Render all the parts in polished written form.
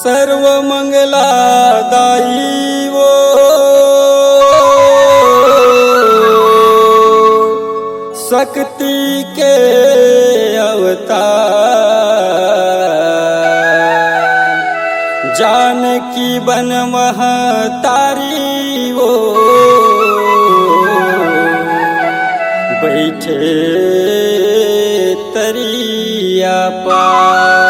सर्वमंगलादायी वो शक्ति के अवतार जानकी बन महतारी वो बैठे तरिया पार।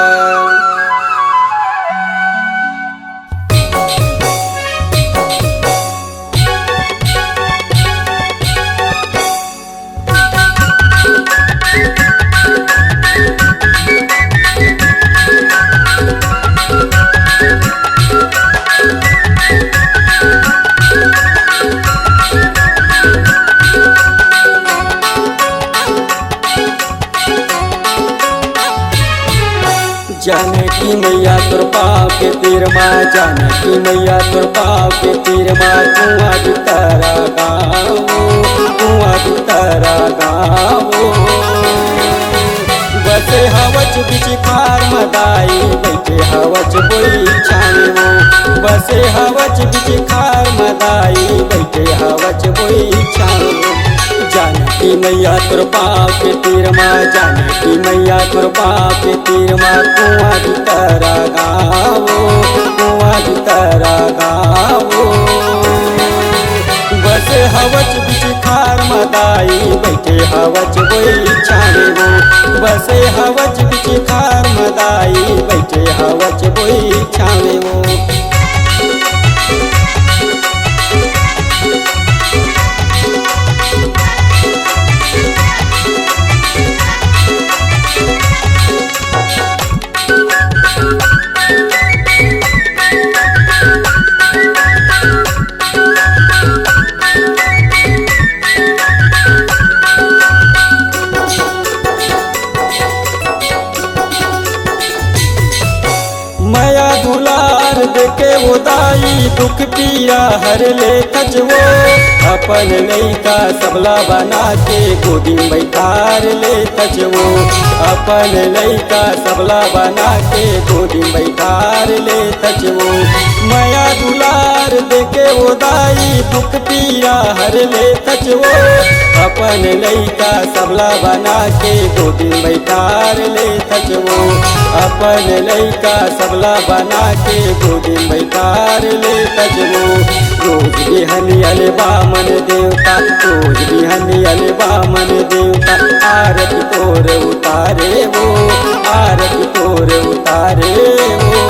जानकी मैया तोर पाँव के तीर माँ, जानकी मैया तोर पाँव के तीर माँ, कुआं भी तारा गाँव, कुआं भी तारा गाँव। बसे हवच बिच खार मदाई बैठे हवच बोई छाने वो, बसे हवच बिच खार मदाई बैठे हवच बोई छाने। जानकी मैया तोर पाँव के तीर माँ, जानकी मैया तोर पाँव के तीर माँ, कुआं भी तारा गाँव, कुआं भी तारा गाँव। बसे हवच बिच खार मदाई बैठे हवच बोई छाने वो, बसे हवच बिच खार मदाई बैठे हवच बोई छाने वो। माया दुलार देके वो दाई दुख पीरा हर ले कचवो, अपन लइका सबला बना के गोदी में बैठार ले कचवो, अपन लइका सबला बना के गोदी में बैठार ले कचवो। माया दुलार देके वो दाई दुख पीरा हर ले कचवो, अपन लइका सबला बना के गोदी में बैठार ले कचवो, अपन लइका सबला बना के गोदी में बैठार ले कचवो। रोज बिहनियल बामन देवता, रोज बिहनियल बामन देवता, आरती तोर उतारे वो, आरती तोर उतारे वो।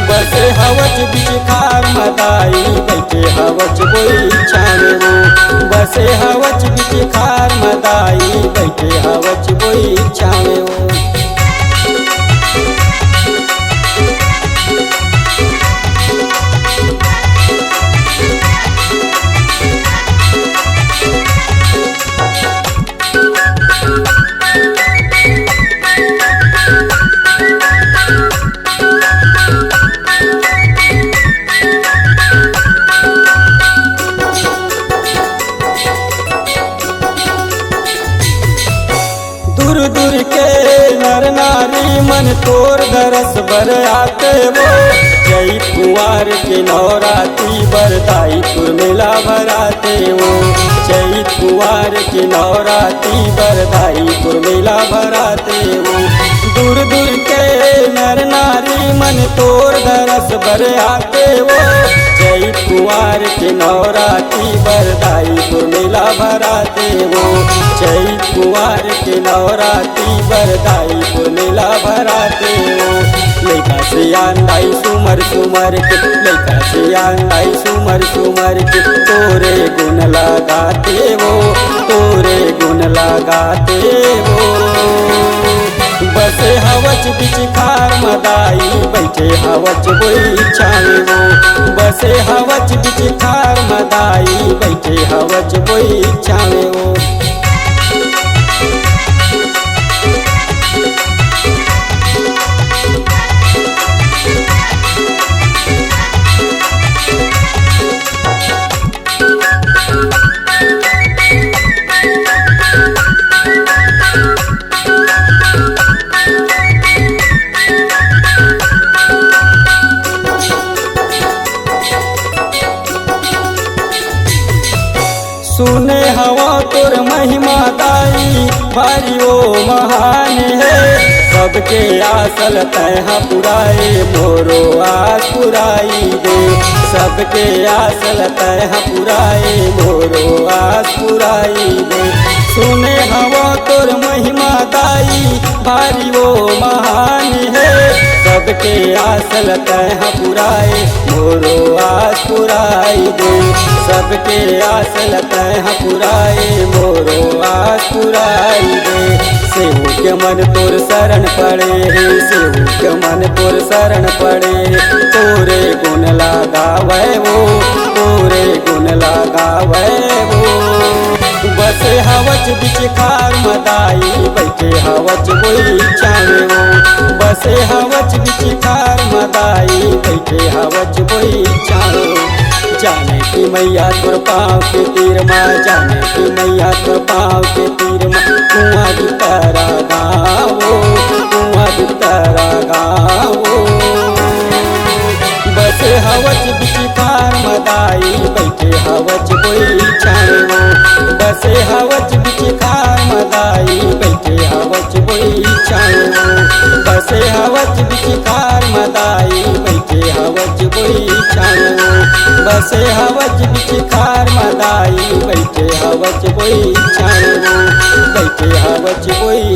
बसे हवच बिच खार मदाई बैठे हवच बोई छाने वो, बसे हवच बिच खार मदाई बैठे हवच बोई छाने वो। दूर दूर के नर नारी मन तोर दरस बर आते वो, जय कुंवार के नवराती बरदाईपुर मेला भराते वो, जय कुंवार के नवराती बरदाईपुर मेला भराते वो। दूर दूर के नर नारी मन तोर दरस बर आते वो, जय कुंवार के नवराती बरदाईपुर मेला भराते वो, जय कुंवार के नवराती बरदाईपुर मेला भराते वो। लइका से आंदाई सुमर सुमर के, लइका से आंदाई सुमर सुमर के, तोरे गुण लगाते वो, तोरे गुण लगाते वो। बसे हवच बिच खार मदाई बैठे हवच बोई छाने वो, बसे हवच बिच खार मदाई बैठे हवच बोई छाने वो। भारी वो महान है। सबके आसल तह पुराए मोरो आस पुराई दे। सबके आसल तह पुराए मोरो आस पुराई दे। सुने हवा तोर महिमा दाई भारी वो महान है। सबके आसल तह पुराए मोरो आस पुराई दे। सबके आसल तह पुराए मोरो आस पुराई दे। सेहू के मन तोर शरण पड़े हे। सेहू के मन तोर शरण पड़े हे। तोरे गुण लगावे वो। तोरे गुण लगावे वो। बसे हवच बिचकार मदाई बैठे हवच कोई चाहे वो। बसे हवच बिचकार मदाई बैठे हवच कोई चाहे। जाने की मैया तोर पाँव के तीर माँ। जाने की मैया तोर पाँव के तीर माँ। कुआं बितरा गावो। कुआं बितरा गावो। बसे हवच बिचकार मदाई बैठे हवच कोई चाहे वो। बसे हवच बिचकार मदाई बैठे हवच कोई चाहे वो। बसे हवच बिचकार मदाई बैठे हवच कोई चाहे वो। बसे हवच बिचकार मदाई बैठे हवच कोई चाहे वो। बैठे हवच कोई